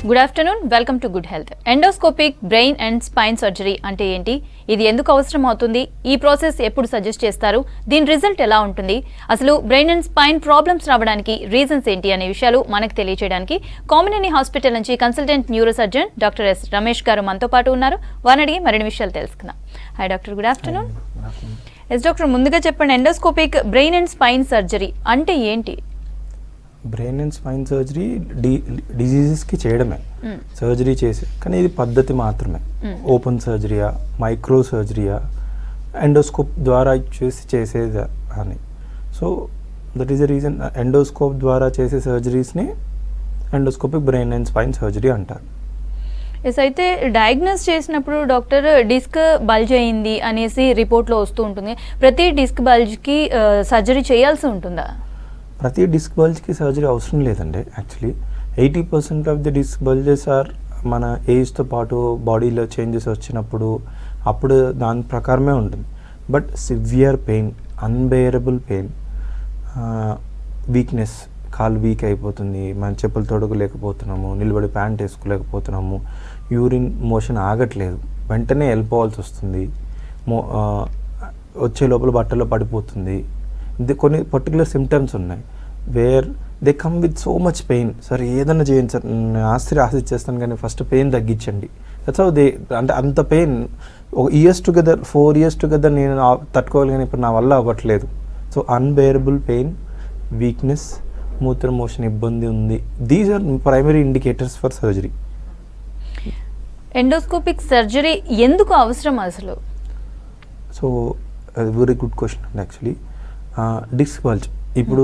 Good afternoon, welcome to good health. Endoscopic brain and spine surgery అంటే ఏంటి, ఇది ఎందుకు అవసరం అవుతుంది, ఈ ప్రాసెస్ ఎప్పుడు సజెస్ట్ చేస్తారు, దీని రిజల్ట్ ఎలా ఉంటుంది, అసలు బ్రెయిన్ అండ్ స్పైన్ ప్రాబ్లమ్స్ రావడానికి రీజన్స్ ఏంటి అనే విషయాలు మనకు తెలియజేయడానికి కామినేని హాస్పిటల్ నుంచి consultant neuro surgeon doctor S Ramesh గారు మనతో పాటు ఉన్నారు. వారిని అడిగి మరిన్ని విషయాలు తెలుసుకుందాం. Hi doctor, good afternoon. Yes doctor, ముందుగా చెప్పండి, endoscopic brain and spine surgery అంటే ఏంటి? బ్రెయిన్ అండ్ స్పైన్ సర్జరీ డిజీజెస్కి చేయడమే, సర్జరీ చేసి, కానీ ఇది పద్ధతి మాత్రమే. ఓపెన్ సర్జరీయా, మైక్రో సర్జరీయా, ఎండోస్కోప్ ద్వారా చేసేది అని. So that is the reason endoscope ద్వారా చేసే సర్జరీస్ని endoscopic brain and spine surgery అంటారు. ఎస్, అయితే డయాగ్నోస్ చేసినప్పుడు డాక్టర్ డిస్క్ బల్జ్ అయింది అనేసి రిపోర్ట్లో వస్తూ ఉంటుంది. ప్రతి డిస్క్ బల్జ్కి సర్జరీ చేయాల్సి ఉంటుందా? ప్రతి డిస్క్ బల్జ్కి సర్జరీ అవసరం లేదండి. Actually 80% of the disc bulges are మన ఏజ్తో పాటు బాడీలో చేంజెస్ వచ్చినప్పుడు అప్పుడు దాని ప్రకారమే ఉంటుంది. But severe pain, unbearable pain, weakness, కాలు వీక్ అయిపోతుంది, మన చెప్పులు తొడగలేకపోతున్నాము, నిలబడి ప్యాంట్ వేసుకోలేకపోతున్నాము, యూరిన్ మోషన్ ఆగట్లేదు, వెంటనే వెళ్ళిపోవాల్సి వస్తుంది, వచ్చే లోపల బట్టలో పడిపోతుంది. కొన్ని పర్టికులర్ సిమ్టమ్స్ ఉన్నాయి where they come with so much pain. సరే ఏదన్నా చేయండి సార్, ఆస్తి ఇచ్చేస్తాను కానీ ఫస్ట్ పెయిన్ తగ్గించండి. దట్స్ హౌ దే, అంటే అంత పెయిన్ ఒక 4 years టుగెదర్ నేను తట్టుకోవాలి, కానీ ఇప్పుడు నా వల్ల అవ్వట్లేదు. సో అన్బేరబుల్ పెయిన్, వీక్నెస్, మూత్ర మోషన్ ఇబ్బంది ఉంది. These are primary indicators for surgery. Endoscopic surgery ఎందుకు అవసరం అసలు? సో వెరీ గుడ్ క్వశ్చన్ అండి. యాక్చువల్లీ డిస్క్ బల్జ్ ఇప్పుడు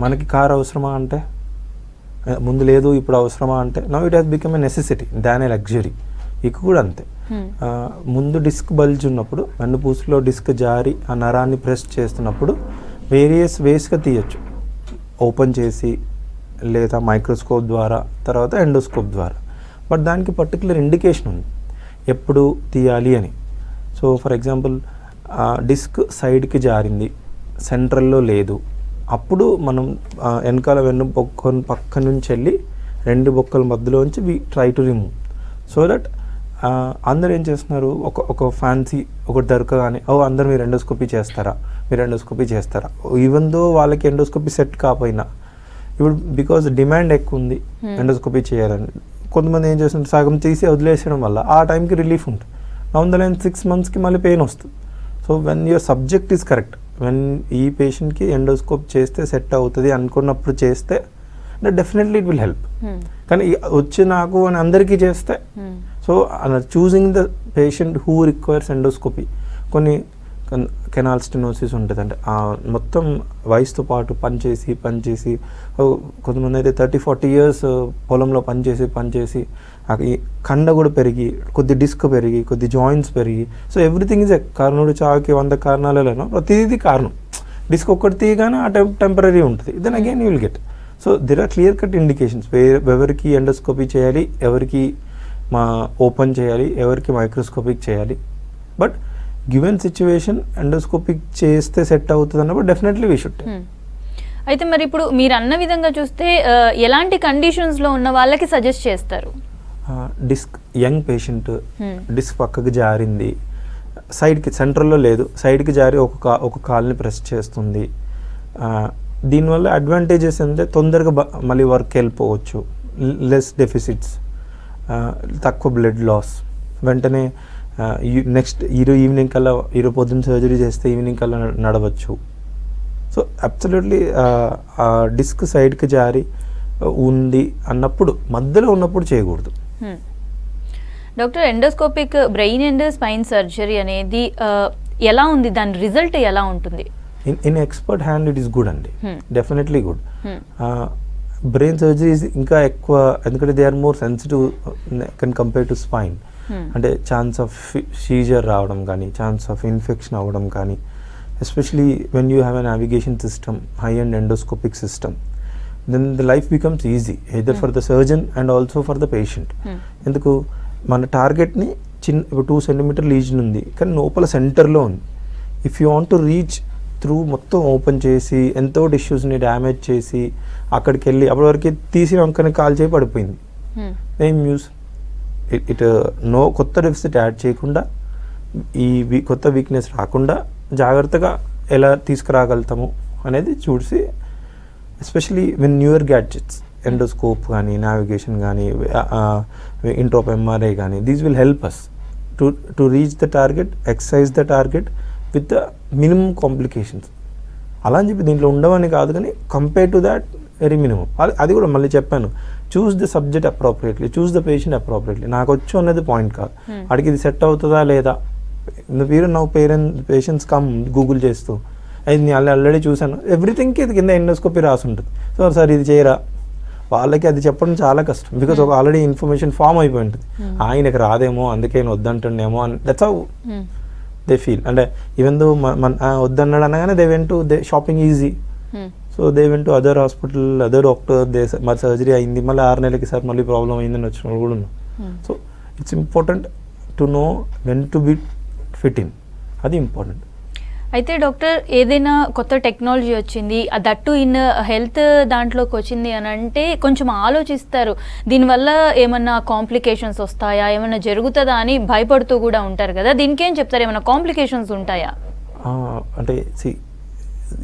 మనకి కార్ అవసరమా అంటే ముందు లేదు, ఇప్పుడు అవసరమా అంటే now it has become a necessity than A luxury. ఇక కూడా అంతే. ముందు డిస్క్ బల్జ్ ఉన్నప్పుడు వెన్నుపూసలో డిస్క్ జారి ఆ నరాన్ని ప్రెస్ చేస్తున్నప్పుడు వేరియస్ వేస్గా తీయచ్చు, ఓపెన్ చేసి లేదా మైక్రోస్కోప్ ద్వారా, తర్వాత ఎండోస్కోప్ ద్వారా. బట్ దానికి పర్టికులర్ ఇండికేషన్ ఉంది ఎప్పుడు తీయాలి అని. సో ఫర్ ఎగ్జాంపుల్ డిస్క్ సైడ్కి జారింది, సెంట్రల్లో లేదు, అప్పుడు మనం వెనకాల వెన్ను బొక్క పక్క నుంచి వెళ్ళి 2 బొక్కల మధ్యలోంచి we try to remove. So that అందరు ఏం చేస్తున్నారు, ఒక ఫ్యాన్సీ ఒకటి దొరకగానే అందరు మీరు ఎండోస్కోపీ చేస్తారా, ఈవెన్ దో వాళ్ళకి ఎండోస్కోపీ సెట్ కాకపోయినా ఇప్పుడు బికాజ్ డిమాండ్ ఎక్కువ ఉంది ఎండోస్కోపీ చేయాలని, కొంతమంది ఏం చేస్తున్నారు సగం తీసి వదిలేసడం వల్ల ఆ టైంకి రిలీఫ్ ఉంటుంది. నౌన్ 6 monthsకి మళ్ళీ పెయిన్ వస్తుంది. So when your subject is correct, when ఈ పేషెంట్కి ఎండోస్కోప్ చేస్తే సెట్ అవుతుంది అనుకున్నప్పుడు చేస్తే డెఫినెట్లీ ఇట్ విల్ హెల్ప్. కానీ వచ్చి నాకు అని అందరికీ చేస్తే, so choosing the patient who requires endoscopy. కొన్ని కెనాల్ స్టెనోసిస్ ఉంటుంది, అంటే మొత్తం వయసుతో పాటు పనిచేసి కొంతమంది అయితే 30-40 years పొలంలో పనిచేసి కండ కూడా పెరిగి, కొద్ది డిస్క్ పెరిగి, కొద్ది జాయింట్స్ పెరిగి, సో ఎవ్రీథింగ్ ఈజ్ ఎ కర్ణుడు చావుకి 100 కారణాలలో ప్రతిదీ కారణం. డిస్క్ ఒక్కటి తీయగానే ఆ టెంపరీ ఉంటుంది, then again you will get. So there are clear cut indications ఎవరికి ఎండోస్కోపీ చేయాలి, ఎవరికి ఓపెన్ చేయాలి, ఎవరికి మైక్రోస్కోపిక్ చేయాలి. బట్ గివెన్ సిచ్యువేషన్ ఎండోస్కోపిక్ చేస్తే సెట్ అవుతుంది అన్నప్పుడు డెఫినెట్లీ వీ షుడ్. అయితే మరి ఇప్పుడు మీరు అన్న విధంగా చూస్తే ఎలాంటి కండిషన్స్లో ఉన్న వాళ్ళకి సజెస్ట్ చేస్తారు? డిస్క్, యంగ్ పేషెంట్, డిస్క్ పక్కకి జారింది, సైడ్కి సెంటర్లో లేదు, సైడ్కి జారి ఒక కాల్ని ప్రెస్ చేస్తుంది. దీనివల్ల అడ్వాంటేజెస్ అంటే తొందరగా మళ్ళీ వర్క్ వెళ్ళిపోవచ్చు, లెస్ డెఫిసిట్స్, తక్కువ బ్లడ్ లాస్, వెంటనే నెక్స్ట్ ఈవినింగ్ కల్లా పొద్దున్న సర్జరీ చేస్తే ఈవినింగ్ కల్లా నడవచ్చు. సో అబ్సల్యూట్లీ డిస్క్ సైడ్కి జారి ఉంది అన్నప్పుడు, మధ్యలో ఉన్నప్పుడు చేయకూడదు. Doctor, endoscopic brain and spine surgery అనేది ఎలా ఉంది, దాని రిజల్ట్ ఎలా ఉంటుంది? In expert hand it is good అండి, డెఫినెట్లీ గుడ్. బ్రెయిన్ సర్జరీ ఇంకా ఎక్కువ, ఎందుకంటే they are more sensitive can compare to spine. అంటే ఛాన్స్ ఆఫ్ సీజర్ రావడం కానీ, ఛాన్స్ ఆఫ్ ఇన్ఫెక్షన్ అవ్వడం కానీ, especially when you have a navigation system, high and endoscopic system, then the life becomes easy either for the surgeon and also for the patient. ఎందుకు, మన టార్గెట్ని ఇప్పుడు 2 centimeter legion ఉంది, కానీ లోపల సెంటర్లో ఉంది. If you want to reach through మొత్తం open చేసి ఎంతో టిష్యూస్ని డ్యామేజ్ చేసి అక్కడికి వెళ్ళి అప్పటి వరకు తీసిన వంకని కాల్ చేయి పడిపోయింది, ఏం యూస్ ఇట్ నో కొత్త డెఫిసిట్ యాడ్ చేయకుండా ఈ కొత్త వీక్నెస్ రాకుండా జాగ్రత్తగా ఎలా తీసుకురాగలుగుతాము అనేది చూసి especially when newer gadgets endoscope కానీ నావిగేషన్ కానీ ఇంట్రోప్ ఎంఆర్ఐ కానీ these will help us to reach the target exercise the target with the minimum complications. అలా అని చెప్పి దీంట్లో ఉండవని కాదు, కానీ compare to that very minimum. అది కూడా మళ్ళీ చెప్పాను, choose the subject appropriately, choose the patient appropriately. నాకు వచ్చు అనేది పాయింట్ కాదు, అడిగి ఇది సెట్ అవుతుందా లేదా. పేషెంట్స్ కమ్ గూగుల్ చేస్తూ అది నేను ఆల్రెడీ చూశాను, ఎవ్రీథింగ్కి ఇది కింద ఎండోస్కోపీ రాసి ఉంటుంది. సో సార్ ఇది చేయరా, వాళ్ళకి అది చెప్పడం చాలా కష్టం, బికాస్ ఒక ఆల్రెడీ ఇన్ఫర్మేషన్ ఫామ్ అయిపోయి ఉంటుంది. ఆయనకి రాదేమో అందుకే వద్దంటుండేమో అని దట్స్ హౌ దే ఫీల్. అంటే ఈవెన్ దో వద్దన్నాడు అనగానే they went to they shopping easy. So they went to other hospital, other doctor, మరి సర్జరీ అయింది, మళ్ళీ 6 నెలలకి సార్ మళ్ళీ ప్రాబ్లం అయిందని వచ్చిన వాళ్ళు కూడా ఉన్నారు. So it's important to know when to be fit in, అది ఇంపార్టెంట్. అయితే డాక్టర్, ఏదైనా కొత్త టెక్నాలజీ వచ్చింది, దట్టు ఇన్ హెల్త్ దాంట్లోకి వచ్చింది అని అంటే కొంచెం ఆలోచిస్తారు, దీనివల్ల ఏమన్నా కాంప్లికేషన్స్ వస్తాయా, ఏమన్నా జరుగుతుందా అని భయపడుతూ కూడా ఉంటారు కదా, దీనికేం చెప్తారు, ఏమైనా కాంప్లికేషన్స్ ఉంటాయా? అంటే see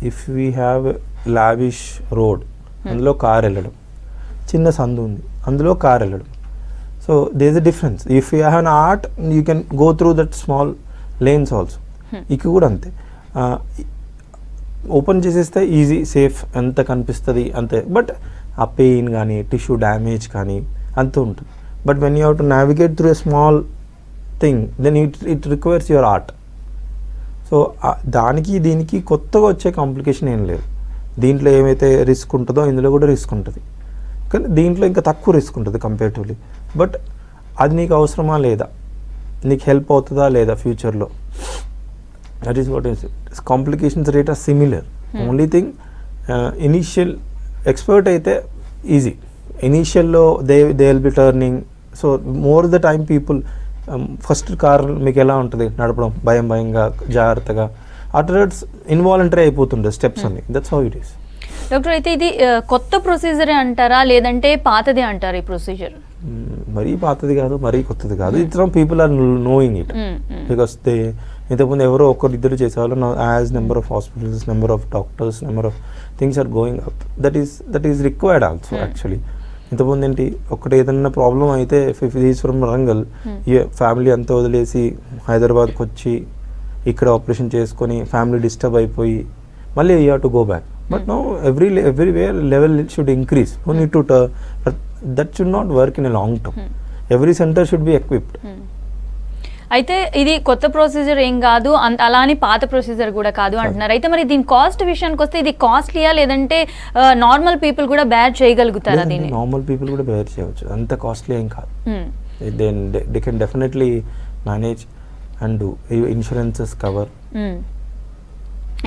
if we have lavish road, అందులో కార్ వెళ్ళడం, చిన్న సందు ఉంది అందులో కార్ వెళ్ళడం, so there is a difference. If you have an art you can go through that small lanes also. ఇక కూడా అంతే, ఓపెన్ చేసేస్తే ఈజీ, సేఫ్, ఎంత కనిపిస్తుంది అంతే. బట్ ఆ పెయిన్ కానీ టిష్యూ డ్యామేజ్ కానీ అంత ఉంటుంది. But when you have to navigate through a small thing then it requires your art. So దానికి దీనికి కొత్తగా వచ్చే కాంప్లికేషన్ ఏం లేదు. దీంట్లో ఏమైతే రిస్క్ ఉంటుందో ఇందులో కూడా రిస్క్ ఉంటుంది, కానీ దీంట్లో ఇంకా తక్కువ రిస్క్ ఉంటుంది కంపేరిటివ్లీ. బట్ అది నీకు అవసరమా లేదా, నీకు హెల్ప్ అవుతుందా లేదా ఫ్యూచర్లో, that is what is complications rate are similar. Only thing initial expert అయితే ఈజీ, ఇనీషియల్లో they will be turning. So more the time people first car మీకు ఎలా ఉంటుంది నడపడం, భయంగా జాగ్రత్తగా, అటర్స్ ఇన్వాలంటరీ అయిపోతుండే స్టెప్స్ అన్ని. That's how it is. Doctor, అయితే ఇది కొత్త ప్రొసీజరే అంటారా లేదంటే పాతదే అంటారా ఈ ప్రొసీజర్? మరీ పాతది కాదు, మరీ కొత్తది కాదు. It's people are knowing it because they ఇంతకుముందు ఎవరో ఒకరిద్దరు చేసేవాళ్ళు. As number of hospitals, number of doctors, number of things are going up. That is required also actually. ఇంతకుముందు ఏంటి, ఒకటి ఏదైనా ప్రాబ్లం అయితే ఈజ్ ఫ్రమ్ వరంగల్, ఫ్యామిలీ అంతా వదిలేసి హైదరాబాద్కి వచ్చి ఇక్కడ ఆపరేషన్ చేసుకొని ఫ్యామిలీ డిస్టర్బ్ అయిపోయి మళ్ళీ you have to go back. But no everywhere level should increase. You need to that should not work in a long term. Every centre should be equipped. అయితే ఇది కొత్త ప్రొసీజర్ ఏం కాదు, అలా అని పాత ప్రొసీజర్ కూడా కాదు అంటున్నారు. అయితే మరి దీని కాస్ట్ విషయానికి వస్తే ఇది కాస్ట్లీయా లేదంటే నార్మల్ పీపుల్ కూడా బేర్ చేయగలుగుతారా దీన్ని? నార్మల్ పీపుల్ కూడా బేర్ చేయవచ్చు, అంత కాస్ట్లీ ఏం కాదు. They can definitely manage and do. Insurances cover.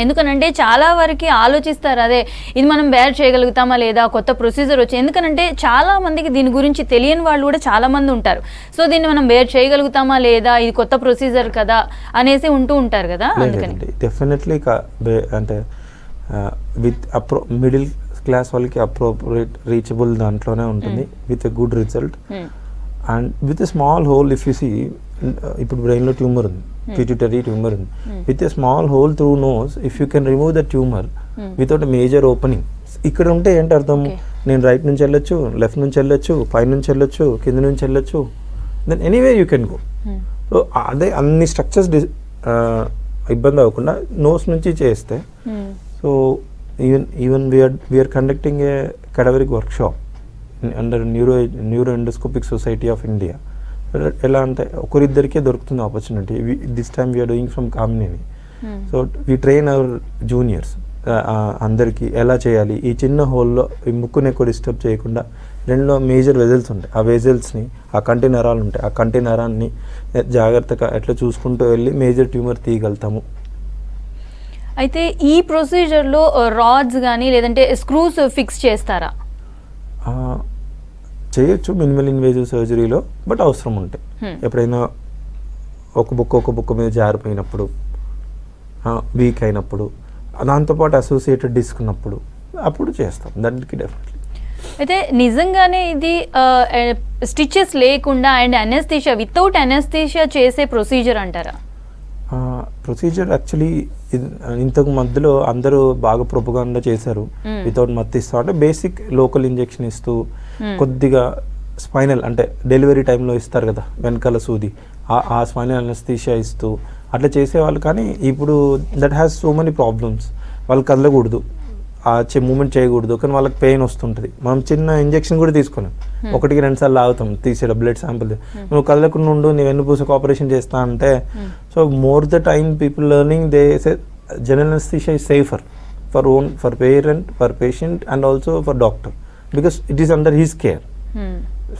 ఎందుకనంటే చాలా వరకు ఆలోచిస్తారు, అదే ఇది మనం బేర్ చేయగలుగుతామా లేదా, కొత్త ప్రొసీజర్ వచ్చి. ఎందుకనంటే చాలా మందికి దీని గురించి తెలియని వాళ్ళు కూడా చాలా మంది ఉంటారు. సో దీన్ని మనం బేర్ చేయగలుగుతామా లేదా, ఇది కొత్త ప్రొసీజర్ కదా అనేసి ఉంటూ ఉంటారు కదా. అందుకని డెఫినెట్లీ అంటే విత్ మిడిల్ క్లాస్ వాళ్ళకి అప్రోప్రియేట్ రీచబుల్ దాంట్లోనే ఉంటుంది, with a good result and with a small hole. If you see, ఇప్పుడు బ్రెయిన్లో ట్యూమర్ ఉంది, పిట్యూటరీ ట్యూమర్ ఉంది, with a small hole through nose, if you can remove the tumour without major opening. ఇక్కడ ఉంటే ఏంటి అర్థం, నేను రైట్ నుంచి వెళ్ళొచ్చు, లెఫ్ట్ నుంచి వెళ్ళొచ్చు, పై నుంచి వెళ్ళొచ్చు, కింద నుంచి వెళ్ళొచ్చు, then anyway you can go. So అదే అన్ని స్ట్రక్చర్స్ ఇబ్బంది అవ్వకుండా నోస్ నుంచి చేస్తే. So even we're conducting a cadaveric workshop under neuro endoscopic society of India. ఎలా అంటే ఒకరిద్దరికే దొరుకుతుంది opportunity. This time we're doing from Kamineni. So we train our juniors అందరికీ ఎలా చేయాలి. ఈ చిన్న హోల్లో ఈ ముక్కుని ఎక్కువ డిస్టర్బ్ చేయకుండా 2 మేజర్ వెజల్స్ ఉంటాయి, ఆ వెజల్స్ని, ఆ కంటి నరాలు ఉంటాయి, ఆ కంటి నరాన్ని జాగ్రత్తగా ఎట్లా చూసుకుంటూ వెళ్ళి మేజర్ ట్యూమర్ తీయగలుగుతాము. అయితే ఈ ప్రొసీజర్లో రాడ్స్ కానీ లేదంటే స్క్రూస్ ఫిక్స్ చేస్తారా? చేయొచ్చు మినిమల్ ఇన్వేజివ్ సర్జరీలో, బట్ అవసరం ఉంటాయి. ఎప్పుడైనా ఒక బుక్క మీద జారిపోయినప్పుడు, వీక్ అయినప్పుడు, దాంతోపాటు అసోసియేటెడ్ డిస్క్ ఉన్నప్పుడు అప్పుడు చేస్తాం దానికి డెఫినెట్లీ. అయితే నిజంగానే ఇది స్టిచెస్ లేకుండా అండ్ అనెస్థీషియా వితౌట్ అనెస్థీషియా చేసే ప్రొసీజర్ అంటారా? ప్రొసీజర్ యాక్చువల్లీ ఇంతకు మధ్యలో అందరూ బాగా ప్రొపగాండా చేశారు. వితౌట్ మత్తు ఇస్తూ అంటే బేసిక్ లోకల్ ఇంజెక్షన్ ఇస్తూ కొద్దిగా స్పైనల్ అంటే డెలివరీ టైంలో ఇస్తారు కదా వెనకాల సూది, ఆ స్పైనల్ అనెస్థీషియా ఇస్తూ అట్లా చేసేవాళ్ళు. కానీ ఇప్పుడు that has so many problems. వాళ్ళు కదలకూడదు, మూమెంట్ చేయకూడదు, కానీ వాళ్ళకి పెయిన్ వస్తుంటుంది. మనం చిన్న ఇంజెక్షన్ కూడా తీసుకున్నాం, 1-2 సార్లు ఆగుతాం తీసేట బ్లడ్ శాంపుల్. నువ్వు కదలకుండా ఉండు, నీ వెన్నుపూసకు ఆపరేషన్ చేస్తా అంటే, so more the time people learning they say general anaesthesia is safer for parent, for patient and also for doctor, because it is under his care.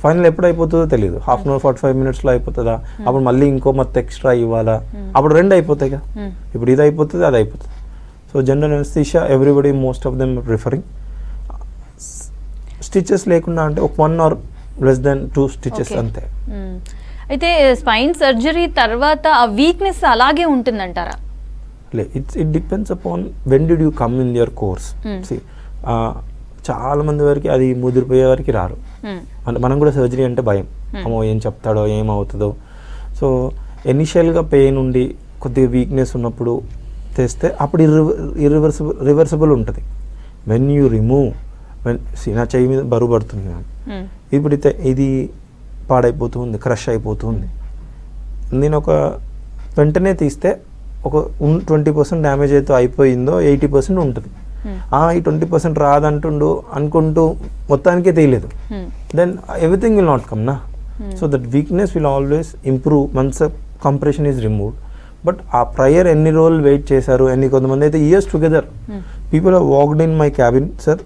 Final ఎప్పుడు అయిపోతుందో తెలియదు, 1/2 అవర్ 45 మినిట్స్లో అయిపోతుందా, అప్పుడు మళ్ళీ ఇంకో మత్తు ఎక్స్ట్రా ఇవ్వాలా, అప్పుడు 2 అయిపోతాయి కదా. ఇప్పుడు ఇది అయిపోతుంది, అది అయిపోతుంది. So general anaesthesia everybody most of them preferring. Stitches లేకుండా అంటే ఒక 1 or less than 2 స్టిచెస్ అంతే. అయితే స్పైన్ సర్జరీ తర్వాత ఆ వీక్నెస్ అలాగే ఉంటుందంటారా? It depends upon when did you come in your course. చాలా మంది వరకు అది ముదిరిపోయే వరకు రారు. అంటే మనం కూడా సర్జరీ అంటే భయం, అమ్మో ఏం చెప్తాడో ఏమవుతుందో. సో ఇనిషియల్గా పెయిన్ ఉండి కొద్దిగా వీక్నెస్ ఉన్నప్పుడు తెస్తే అప్పుడు రివర్సిబుల్ ఉంటుంది. వెన్ యూ రిమూవ్, నా చెయ్యి మీద బరువు పడుతుంది, ఇప్పుడు ఇది పాడైపోతుంది, క్రష్ అయిపోతుంది, నేను ఒక వెంటనే తీస్తే ఒక 20% డ్యామేజ్ అయితే అయిపోయిందో 80% ఉంటుంది. ఈ 20% రాదంటుండు అనుకుంటూ మొత్తానికే తెలియలేదు, then everything will not come నా. So that weakness will always improve once compression is removed. But ఆ ప్రయర్ ఎన్ని రోజులు వెయిట్ చేశారు, కొంతమంది అయితే years together people are walked in my cabin. Sir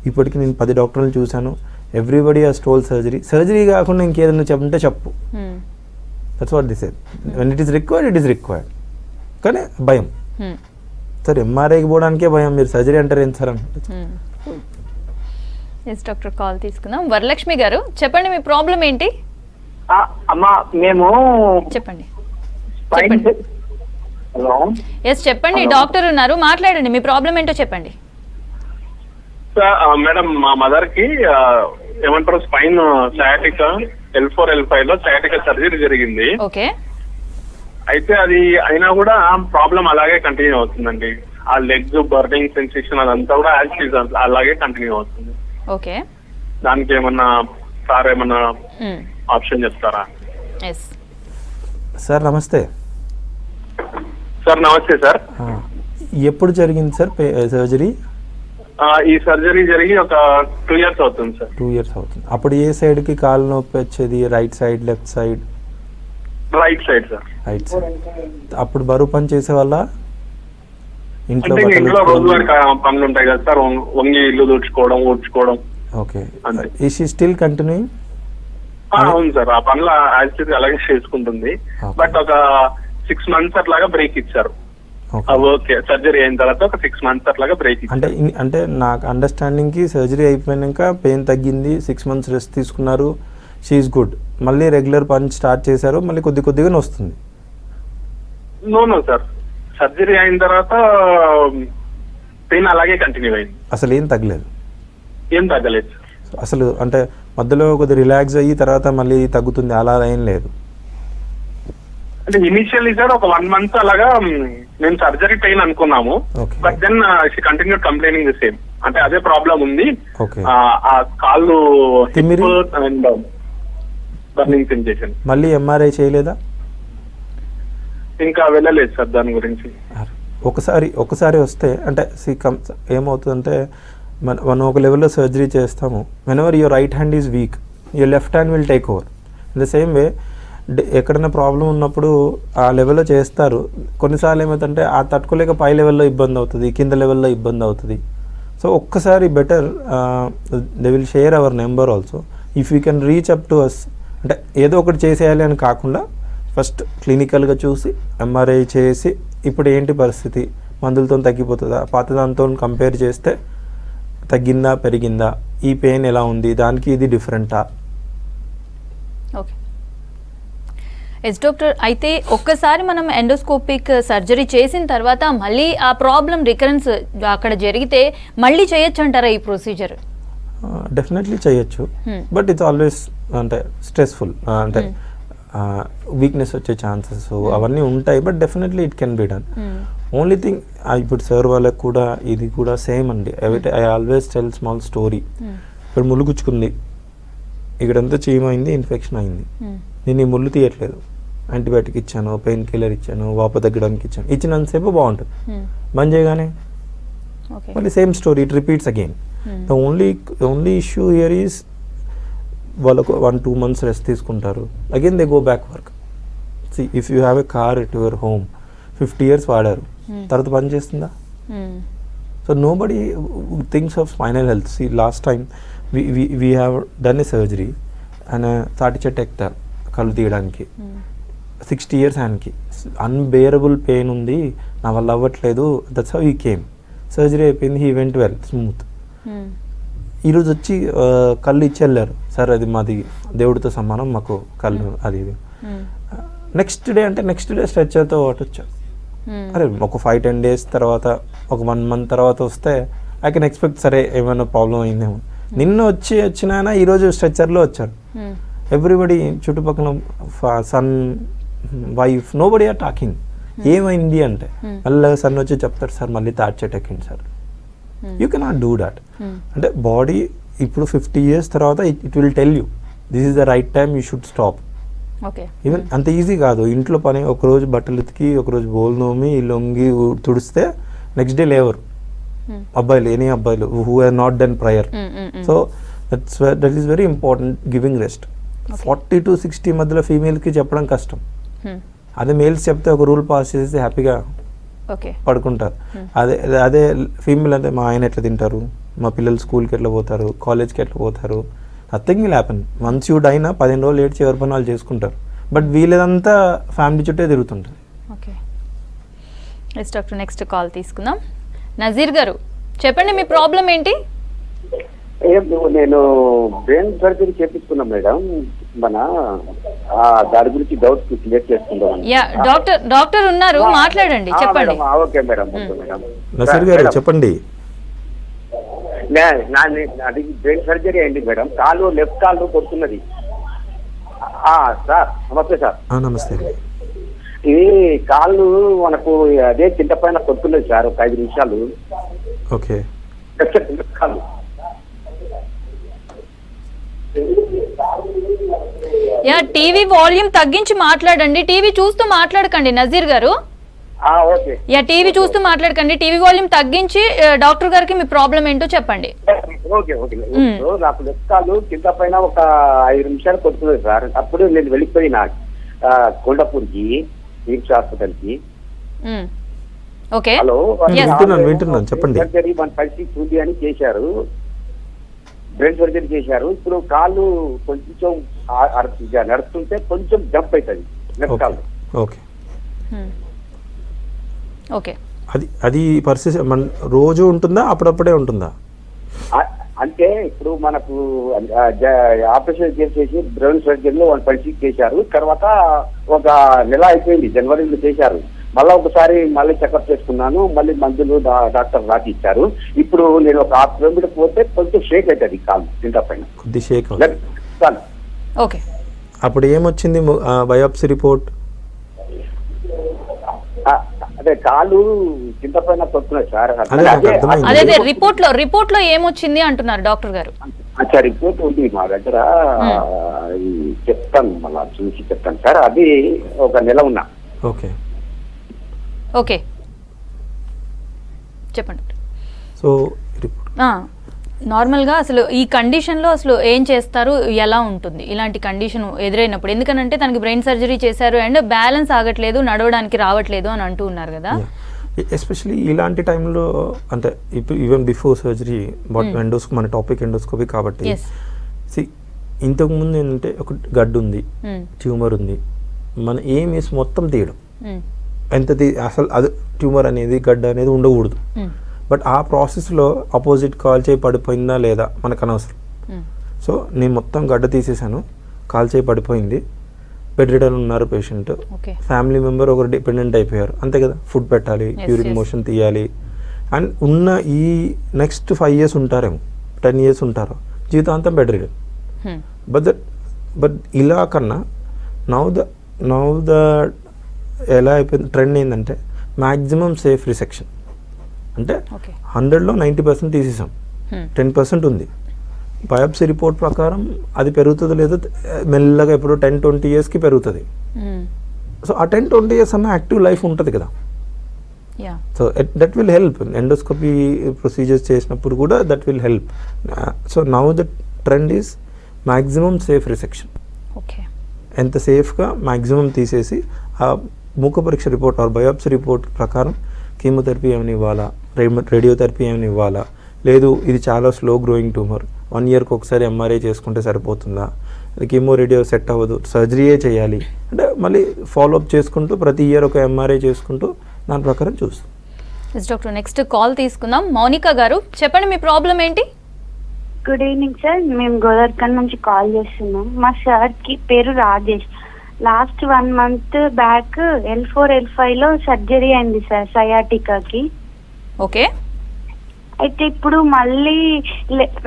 ఇప్పటికి నేను 10 డాక్టర్లు చూశాను, ఎవ్రీబడి హాస్ టోల్డ్ సర్జరీ కాకుండా ఇంకేదైనా చెప్తే చెప్పు. That's what this. When it is required. కానీ భయం, సార్ ఎంఆర్ఐకి పోవడానికే భయం, మీరు సర్జరీ అంటారు ఏంటి సార్ అని. ఎస్ డాక్టర్, కాల్ తీసుకుందాం. వరలక్ష్మి గారు చెప్పండి, మీ ప్రాబ్లం ఏంటి? అమ్మా మేము చెప్పండి. హలో, ఎస్ చెప్పండి, డాక్టర్ ఉన్నారు, మాట్లాడండి, మీ ప్రాబ్లం ఏంటో చెప్పండి. మేడం మా మదర్ కి ఏమంటారు స్పైన్ సయాటికా L4 L5 లో సయాటికా సర్జరీ జరిగింది. ఓకే. అయితే అది అయినా కూడా ప్రాబ్లం అలాగే కంటిన్యూ అవుతుందండి. ఆ లెగ్ బర్నింగ్ సెన్సేషన్ అదంతా కూడా అలాగే కంటిన్యూ అవుతుంది. ఓకే. దానికి ఏమన్నా సార్ ఏమన్నా ఆప్షన్ చెప్తారా? ఎస్ సార్ నమస్తే. సార్ నమస్తే సార్. ఎప్పుడు జరిగింది సార్ సర్జరీ? ఈ సర్జరీ జరిగి ఒక 2 years అవుతుంది సార్. 2 years అవుతుంది. అప్పుడు ఏ సైడ్ కి కాలు నొప్పి వచ్చేది? Right side, left side? Right side sir. Right side. అప్పుడు బరువు పని చేసే వాళ్ళ ఇంట్లో రోజువారీ పనులు ఉంటాయి కదా సార్, వంగి ఇల్లు తుడుచుకోవడం, ఊడ్చుకోవడం. Okay. Is she still continuing? అవును సార్, ఆ పనులు యాక్చువల్లీ అలాగే చేసుకుంటుంది. బట్ ఒక 6 months అట్లాగా బ్రేక్ ఇచ్చారు. ఓకే, సర్జరీ అయిన తర్వాత ఒక 6 months అట్లాగా బ్రేక్ ఇచ్చారు. అంటే నాకు అండర్స్టాండింగ్ కి సర్జరీ అయిపోయినాక పెయిన్ తగ్గింది, 6 months రెస్ట్ తీసుకున్నారు, షీఈస్ గుడ్, మళ్ళీ రెగ్యులర్ పని స్టార్ట్ చేశారు, మళ్ళీ కొద్దిగానే వస్తుంది. నో సార్, సర్జరీ అయిన తర్వాత పెయిన్ అలాగే కంటిన్యూ అయింది. అసలు ఏం తగ్గలేదు? ఏం తగ్గలేదు అసలు. అంటే మధ్యలో కొద్దిగా రిలాక్స్ అయ్యి తర్వాత మళ్ళీ తగ్గుతుంది, అలా ఏం లేదు? అంటే ఇనిషియల్లీ సార్ ఒక 1 month అలాగా మేము సర్జరీ పెయిన్ అనుకున్నాము. But then she continue complaining the same. అంటే అదే ప్రాబ్లం ఉంది, ఆ కాళ్ళు అండ్ బర్నింగ్ సెన్సేషన్. మళ్ళీ ఎంఆర్ఐ చేయలేదా? ఇంకా వెళ్ళలేదు సార్ దాని గురించి. ఒకసారి వస్తే అంటే ఏమవుతుందంటే మనం ఒక లెవెల్లో సర్జరీ చేస్తాము. Whenever your right hand is week, your left hand will take over. In the same way ఎక్కడైనా ప్రాబ్లం ఉన్నప్పుడు ఆ లెవెల్లో చేస్తారు. కొన్నిసార్లు ఏమవుతుందంటే ఆ తట్టుకోలేక పై లెవెల్లో ఇబ్బంది అవుతుంది, కింద లెవెల్లో ఇబ్బంది అవుతుంది. సో ఒక్కసారి better they will share our number also. If you can reach up to us, అంటే ఏదో ఒకటి చేసేయాలి అని కాకుండా ఫస్ట్ క్లినికల్గా చూసి ఎంఆర్ఐ చేసి ఇప్పుడు ఏంటి పరిస్థితి, మందులతో తగ్గిపోతుందా, పాత దాంతో కంపేర్ చేస్తే తగ్గిందా పెరిగిందా, ఈ పెయిన్ ఎలా ఉంది, దానికి ఇది డిఫరెంటా. ఓకే. ఎస్ డాక్టర్, అయితే ఒక్కసారి మనం ఎండోస్కోపిక్ సర్జరీ చేసిన తర్వాత మళ్ళీ ఆ ప్రాబ్లం రికరెన్స్ అక్కడ జరిగితే మళ్ళీ చేయొచ్చు అంటారా ఈ ప్రొసీజర్? డెఫినెట్లీ చేయొచ్చు, బట్ ఇట్స్ ఆల్వేస్ అంటే స్ట్రెస్ఫుల్, అంటే వీక్నెస్ వచ్చే ఛాన్సెస్ అవన్నీ ఉంటాయి, but definitely it can be done. Only thing ఇప్పుడు సార్ వాళ్ళకి కూడా ఇది కూడా సేమ్ అండి. I always tell small story. ఇక్కడ ముళ్ళు గుచ్చుకుంది, ఇక్కడంతా చీమైంది, ఇన్ఫెక్షన్ అయింది, నేను ఈ ముళ్ళు తీయట్లేదు, యాంటీబయాటిక్ ఇచ్చాను, పెయిన్ కిల్లర్ ఇచ్చాను, వాపు తగ్గడానికి ఇచ్చాను, ఇచ్చినంతసేపు బాగుంటుంది, బంద్ చేయగానే మళ్ళీ same story, it repeats again. The only issue here is వాళ్ళకు 1-2 months రెస్ట్ తీసుకుంటారు, again they go back work. See if you have a car at your home, 50 years వాడారు, తర్వాత పని చేస్తుందా? So nobody thinks of spinal health. See last time we have done a surgery and తాటి చెట్టు ఎక్కుతారు కళ్ళు తీయడానికి, 60 years ఆయనకి అన్బేరబుల్ పెయిన్ ఉంది, నా వల్ల అవ్వట్లేదు, that's how he came. Surgery అయిపోయింది, హీ వెంట్ వెల్ స్మూత్. ఈరోజు వచ్చి కళ్ళు ఇచ్చి వెళ్ళారు, సార్ అది మాది దేవుడితో సమానం, మాకు కళ్ళు అది ఇది. నెక్స్ట్ డే స్ట్రెచ్చర్తో ఒకటి వచ్చారు. అరే ఒక 5-10 days తర్వాత, ఒక 1 month తర్వాత వస్తే ఐ కెన్ ఎక్స్పెక్ట్ సరే ఏమైనా ప్రాబ్లం అయిందేమో. నిన్న వచ్చిన ఈరోజు స్ట్రెచ్చర్లో వచ్చారు. ఎవ్రీబడి చుట్టుపక్కల son, wife, nobody are talking. ఏమైంది అంటే మళ్ళీ సన్ వచ్చి చెప్తారు, సార్ మళ్ళీ తాటి చెట్టు ఎక్కింది sir. You cannot do that. అంటే బాడీ ఇప్పుడు 50 years తర్వాత it will tell you this is the right time, you should stop. Even అంత ఈజీ కాదు. ఇంట్లో పని ఒకరోజు బట్టలు ఉతికి, ఒకరోజు బోల్ నోమి, లొంగి తుడిస్తే నెక్స్ట్ డే లేవరు అబ్బాయిలు, ఎనీ అబ్బాయిలు who are not done prior. So that is very important, giving rest. 40 to 60 మధ్యలో ఫీమేల్కి చెప్పడం కష్టం. అదే మేల్స్ చెప్తే ఒక రూల్ పాస్ చేసి హ్యాపీగా పడుకుంటారు. అదే ఫీమేల్ అంటే మా ఆయన ఎట్లా తింటారు, మా పిల్లలు స్కూల్కి ఎట్లా పోతారు, కాలేజ్కి ఎట్లా పోతారు, nothing will happen. Once you డైనా 15 రోజులు ఏడ్చి ఎవరి పని వాళ్ళు చేసుకుంటారు, బట్ వీళ్ళదంతా ఫ్యామిలీ చుట్టే తిరుగుతుంటారు. ఓకే, డాక్టర్ నెక్స్ట్ కాల్ తీసుకుందాం. నజీర్ గారు చెప్పండి, మీ ప్రాబ్లం ఏంటి? నేను బ్రెయిన్ సర్జరీ చేపించుకున్నా మేడం, మన దాని గురించి డౌట్స్ క్లియర్ చేసుకుందాం. డాక్టర్ ఉన్నారు, మాట్లాడండి, చెప్పండి. Okay madam. నసీర్ గారు చెప్పండి. అది బ్రెయిన్ సర్జరీ అయింది మేడం, కాలు లెఫ్ట్ కాలు కొడుతున్నది. సార్ నమస్తే సార్. నమస్తే. ఇది కాళ్ళు మనకు అదే కింద పైన కొడుతున్నది సార్, ఒక 5 నిమిషాలు. ఓకే. కాళ్ళు టీవీ వాల్యూమ్ తగ్గించి మాట్లాడండి, టీవీ చూస్తూ మాట్లాడకండి నజీర్ గారు. టీవీ చూస్తూ మాట్లాడకండి, టీవీ వాల్యూమ్ తగ్గించి డాక్టర్ గారికి మీ ప్రాబ్లం ఏంటో చెప్పండి. నాకు లెఫ్ట్ కాలు కింద పైన ఒక 5 నిమిషాలు కొడుతుంది సార్. అప్పుడు నేను వెళ్ళిపోయినా కొండపూర్కి, ఎయిమ్స్ హాస్పిటల్కి. ఓకే, హలో, వింటున్నాను, చెప్పండి. సర్జరీ 156 ఉంది అని చేశారు, బ్రెయిన్ సర్జరీ చేశారు. ఇప్పుడు కాళ్ళు కొంచెం నడుస్తుంటే కొంచెం జంప్ అవుతుంది లెఫ్ట్ కాలు. Okay okay. అది పరిస్థితి రోజు ఉంటుందా, అప్పుడప్పుడే ఉంటుందా? అంటే ఇప్పుడు మనకు ఆపరేషన్ చేసేసి బ్రెయిన్ సర్జరీలో 156 చేశారు. తర్వాత ఒక నెల అయిపోయింది, జనవరిలో చేశారు. మళ్ళీ ఒకసారి మళ్ళీ చెకప్ చేసుకున్నాను, మళ్ళీ మందులు డాక్టర్ రాసి ఇచ్చారు. ఇప్పుడు నేను ఒక 6 kilometers పోతే కొంచెం షేక్ అవుతుంది కాలు తింటా పైన, కొద్ది షేక్. ఓకే, అప్పుడు ఏమొచ్చింది బయాప్సీ రిపోర్ట్? అదే కాలు కింద పైన కొడుతున్నాయి సార్. అదే రిపోర్ట్ లో ఏమొచ్చింది అంటున్నారు డాక్టర్ గారు. అచ్చా, రిపోర్ట్ ఉంది మా దగ్గర, చెప్తాను, మళ్ళీ చూసి చెప్తాను సార్. అది ఒక నెల ఉన్నా. ఓకే ఓకే, చెప్పండి. సో నార్మల్గా అసలు ఈ కండిషన్లో అసలు ఏం చేస్తారు, ఎలా ఉంటుంది ఇలాంటి కండిషన్ ఎదురైనప్పుడు? ఎందుకనంటే తనకి బ్రెయిన్ సర్జరీ చేశారు అండ్ బ్యాలెన్స్ ఆగట్లేదు, నడవడానికి రావట్లేదు అని అంటూ ఉన్నారు కదా. ఎస్పెషలీ ఇలాంటి టైంలో, అంటే ఇప్పుడు ఈవెన్ బిఫోర్ సర్జరీ, మన టాపిక్ ఎండోస్కోపీ కాబట్టి, ఇంతకుముందు ఏంటంటే ఒక గడ్డు ఉంది, ట్యూమర్ ఉంది, మన ఎయిమ్ ఇస్ మొత్తం తీయడం. అసలు అది ట్యూమర్ అనేది, గడ్డ అనేది ఉండకూడదు. బట్ ఆ ప్రాసెస్లో అపోజిట్ కాల్ చేయి పడిపోయిందా లేదా మనకు అనవసరం. సో నేను మొత్తం గడ్డ తీసేసాను, కాల్ చేయి పడిపోయింది, బెడ్ రిడన్ ఉన్నారు పేషెంట్, ఫ్యామిలీ మెంబర్ ఒకరు డిపెండెంట్ అయిపోయారు, అంతే కదా. ఫుడ్ పెట్టాలి, యూరిన్ మోషన్ తీయాలి, అండ్ ఉన్న ఈ నెక్స్ట్ 5 years ఉంటారేమో, 10 years ఉంటారు. జీవితాంతం బెటర్గా. బట్ ఇలా కన్నా నౌ ద ఎలా అయిపోయింది ట్రెండ్ ఏంటంటే మ్యాక్సిమం సేఫ్ రిసెక్షన్. అంటే 100లో 90% తీసేసాం, 10% ఉంది. బయాప్సీ రిపోర్ట్ ప్రకారం అది పెరుగుతుందో లేదో మెల్లగా ఇప్పుడు 10-20 yearsకి పెరుగుతుంది. సో ఆ 10-20 years అన్న యాక్టివ్ లైఫ్ ఉంటుంది కదా. So that will help. Endoscopy procedures చేసినప్పుడు కూడా that will help. So now the trend is maximum safe resection. ఎంత సేఫ్గా మ్యాక్సిమం తీసేసి ఆ మూక పరీక్ష రిపోర్ట్ ఆర్ బయాప్సీ రిపోర్ట్ ప్రకారం కీమోథెరపీ ఏమైనా ఇవ్వాలా, రేడియోథెరపీ ఏమైనా ఇవ్వాలా, లేదు ఇది చాలా స్లో గ్రోయింగ్ ట్యూమర్ 1 yearకి ఒకసారి ఎంఆర్ఐ చేసుకుంటే సరిపోతుందా, కీమో రేడియో సెట్ అవ్వదు సర్జరీయే చేయాలి అంటే మళ్ళీ ఫాలోఅప్ చేసుకుంటూ ప్రతి ఇయర్ ఒక ఎంఆర్ఐ చేసుకుంటూ దాని ప్రకారం చూస్తాం. డాక్టర్ నెక్స్ట్ కాల్ తీసుకుందాం. మౌనిక గారు చెప్పండి, మీ ప్రాబ్లం ఏంటి? గుడ్ ఈవినింగ్ సార్, మేము గోదావరిఖండ్ నుంచి కాల్ చేస్తున్నాం. మా సార్కి పేరు Rajesh. Last 1 month back L4 L5లో సర్జరీ అయింది సార్ సయాటికాకి. ఓకే. అయితే ఇప్పుడు మళ్ళీ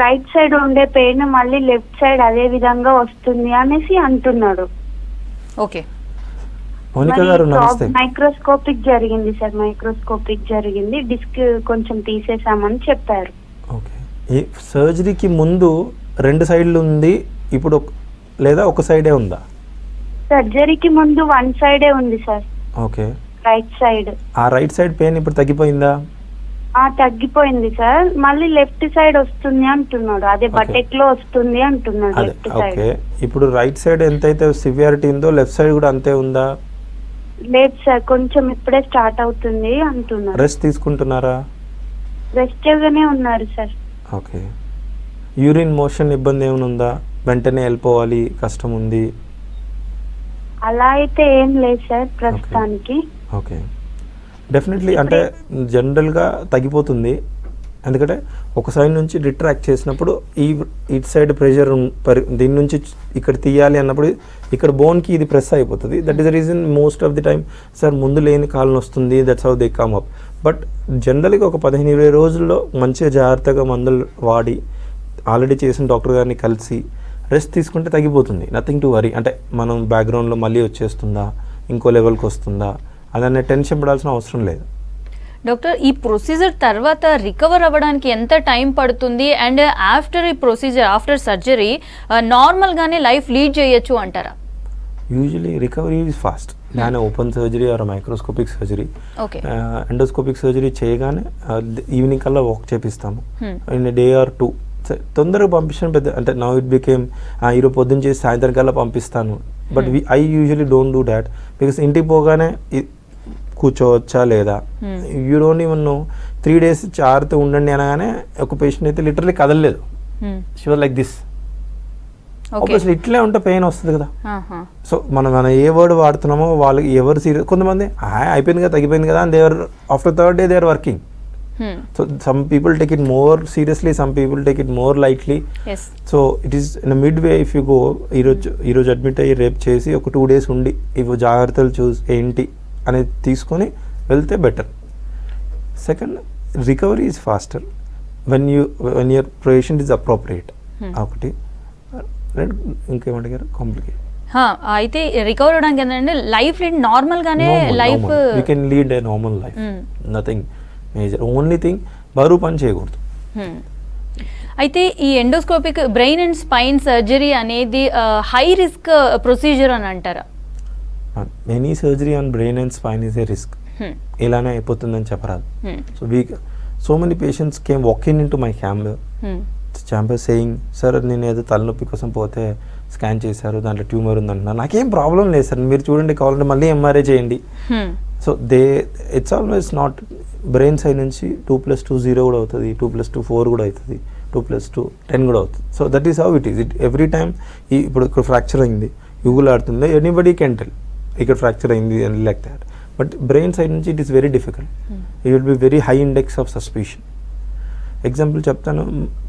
రైట్ సైడ్ ఉండే పెయిన్ మళ్ళీ లెఫ్ట్ సైడ్ అదే విధంగా వస్తుంది అనేసి అంటున్నాడు. ఓకే. మౌనిక గారు నమస్తే. మైక్రోస్కోపిక్ జరిగింది సార్, మైక్రోస్కోపిక్ జరిగింది, డిస్క్ కొంచెం తీసేసామని చెప్పారు. ఓకే. ఈ సర్జరీకి ముందు 2 సైడ్లు ఉంది ఇప్పుడు లేదా ఒక సైడే ఉందా? సర్జరీకి ముందు 1 సైడే ఉంది సార్. ఓకే. Right side. ఆ రైట్ సైడ్ పెయిన్ ఇప్పుడు తగ్గిపోయిందా? తగ్గిపోయింది సార్, మళ్ళీ లెఫ్ట్ సైడ్ వస్తుంది అంటున్నాడు. అదే బటెక్ లో వస్తుంది అంటున్నాడు లెఫ్ట్ సైడ్. ఓకే. ఇప్పుడు రైట్ సైడ్ ఎంతైతే సివియారిటీ ఉందో లెఫ్ట్ సైడ్ కూడా అంతే ఉందా? లేదు సార్, కొంచెం ఇప్పుడే స్టార్ట్ అవుతుంది అంటున్నారు. రెస్ట్ తీసుకుంటున్నారా? రెస్ట్ గానే ఉన్నారు సార్. ఓకే. యూరిన్ మోషన్ ఇబ్బంది ఏమైనా ఉందా? వెంటనే వెళ్ళిపోవాలి కష్టం ఉంది? అలా అయితే ఏం లేదు సార్ ప్రస్తుతానికి. ఓకే. డెఫినెట్లీ అంటే జనరల్గా తగ్గిపోతుంది, ఎందుకంటే ఒక సైడ్ నుంచి రిట్రాక్ట్ చేసినప్పుడు ఇటు సైడ్ ప్రెషర్ దీని నుంచి ఇక్కడ తీయాలి అన్నప్పుడు ఇక్కడ బోన్కి ఇది ప్రెస్ అయిపోతుంది. That is the reason most of the time sir ముందు లేని కాలం వస్తుంది, that's how they come up. But జనరల్గా ఒక 15-20 రోజుల్లో మంచిగా జాగ్రత్తగా మందులు వాడి ఆల్రెడీ చేసిన డాక్టర్ గారిని కలిసి రెస్ట్ తీసుకుంటే తగ్గిపోతుంది. Nothing to worry. అంటే మనం బ్యాక్గ్రౌండ్లో మళ్ళీ వచ్చేస్తుందా, ఇంకో లెవెల్కి వస్తుందా అలానే టెన్షన్ పడాల్సిన అవసరం లేదు. డాక్టర్, ఈ ప్రొసీజర్ తర్వాత రికవర్ అవ్వడానికి ఎంత టైం పడుతుంది? అండ్ ఆఫ్టర్ ఈ ప్రొసీజర్ ఆఫ్టర్ సర్జరీ నార్మల్గానే లైఫ్ లీడ్ చేయొచ్చు అంటారా? యూజువలీ రికవరీ ఈజ్ ఫాస్ట్ దాని open surgery or microscopic surgery. Endoscopic surgery చేయగానే ఈవినింగ్ కల్లా వాక్ చేపిస్తాము ఇన్ డే ఆర్ 2. తొందరగా పంపించడం పెద్ద అంటే నౌ ఇట్ బికేమ్ ఈరోజు పొద్దున్న చేసి సాయంత్రం కల్లా పంపిస్తాను. But I usually don't do that because ఇంటికి పోగానే కూర్చోవచ్చా లేదా, you don't even know. 3 days చారుతూ ఉండండి అనగానే ఒక పేషెంట్ అయితే లిటరలీ కదలలేదు, she was like this. Obviously ఇట్లే ఉంటే పెయిన్ వస్తుంది కదా. సో మనం ఏ వర్డ్ వాడుతున్నామో వాళ్ళకి ఎవరు సీరియస్, కొంతమంది అయిపోయింది కదా తగ్గిపోయింది కదా అని they were after 3rd day they are working. So some people take it more seriously, some people take it more lightly. Yes. So it is in a midway. If you go ఈరోజు admit అయ్యి రేపు చేసి ఒక 2 days ఉండి ఇవి జాగ్రత్తలు చూసి ఏంటి అనేది తీసుకొని వెళ్తే better. Second, recovery is faster when your patient is appropriate. ఒకటి. ఇంకేమంటారు కాంప్లికేట్ అయితే రికవర్ అవడానికి ఏంటంటే లైఫ్ లీడ్ నార్మల్గానే life you can lead a normal life, nothing major. Only thing బరువు పని చేయకూడదు. అయితే ఈ endoscopic brain and spine surgery అనేది హై రిస్క్ ప్రొసీజర్ అని అంటారా? Any surgery on brain and spine is a risk. ఇలానే అయిపోతుందని చెప్పరాదు. So many patients came walking in to my chamber saying, sir నేను ఏదో తలనొప్పి కోసం పోతే స్కాన్ చేశారు దాంట్లో ట్యూమర్ ఉందంటున్నారు, నాకేం ప్రాబ్లం లేదు సార్, మీరు చూడండి కావాలంటే మళ్ళీ ఎంఆర్ఐ చేయండి. So it's always not brain side నుంచి 2+2 0 కూడా అవుతుంది, 2+2 4 కూడా అవుతుంది, 2+2 10 కూడా అవుతుంది. So that is how it is. It every time ఇప్పుడు ఇక్కడ ఫ్రాక్చర్ అయింది యుగులాడుతుంది, ఎనీబడీ కెన్ టెల్ ఇక్కడ ఫ్రాక్చర్ అయింది అని like that. But brain side నుంచి it is very difficult. It will be very high index of suspicion. Example చెప్తాను,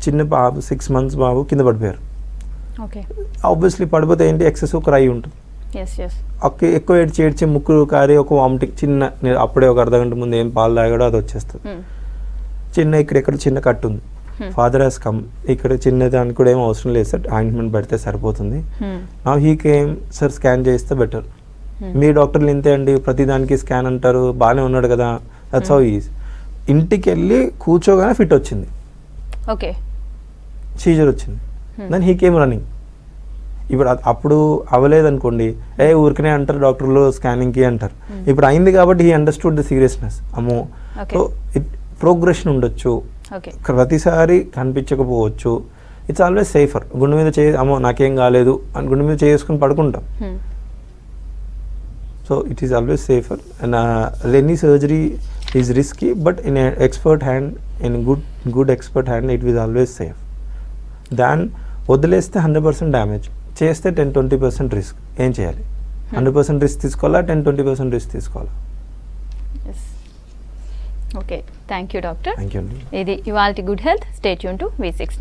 చిన్న బాబు 6 months బాబు కింద పడిపోయారు. ఆబ్వియస్లీ పడిపోతే ఏంటి ఎక్సెస్ ఒక రై ఉంటుంది, ఎక్కువ ఏడ్చి ముక్కు కారి ఒక వామిటింగ్ చిన్న, అప్పుడే ఒక అర్ధగంట ముందు ఏం పాలు తాగాడో అది వచ్చేస్తుంది. చిన్న ఇక్కడెక్కడ చిన్న కట్టు ఉంది, ఫాదర్ హాస్ కమ్, ఇక్కడ చిన్నదానికి కూడా ఏం అవసరం లేదు సార్, ఆయింట్మెంట్ పెడితే సరిపోతుంది. నా హీ కేమ్ సార్ స్కాన్ చేస్తే బెటర్. మీ డాక్టర్లు ఇంతే అండి, ప్రతిదానికి స్కాన్ అంటారు, బాగానే ఉన్నాడు కదా, దట్స్ హౌ ఈజ్. ఇంటికి వెళ్ళి కూర్చోగానే ఫిట్ వచ్చింది, ఓకే, సీజర్ వచ్చింది. Then he came running. ఇప్పుడు అప్పుడు అవ్వలేదు అనుకోండి, ఊరికనే అంటారు డాక్టర్లు స్కానింగ్కి అంటారు. ఇప్పుడు అయింది కాబట్టి హీ అండర్స్టూడ్ ద సీరియస్నెస్. అమ్మో, సో ప్రోగ్రెషన్ ఉండొచ్చు, ప్రతిసారి కనిపించకపోవచ్చు. It's always safer. గుండె మీద అమ్మో నాకేం కాలేదు అని గుండె మీద చేసుకుని పడుకుంటాం. So it is always safer. And any surgery is risky, but in expert hand, in good expert hand it is always safe. దాన్ వదిలేస్తే 100% డ్యామేజ్, చేస్తే 10-20% రిస్క్. ఏం చేయాలి? 100% రిస్క్ తీసుకోవాలా, 10-20% రిస్క్ తీసుకోవాలా? Okay, thank you doctor. Thank you అండి. ఇది ఇవాల్టి good health. Stay tune to V6.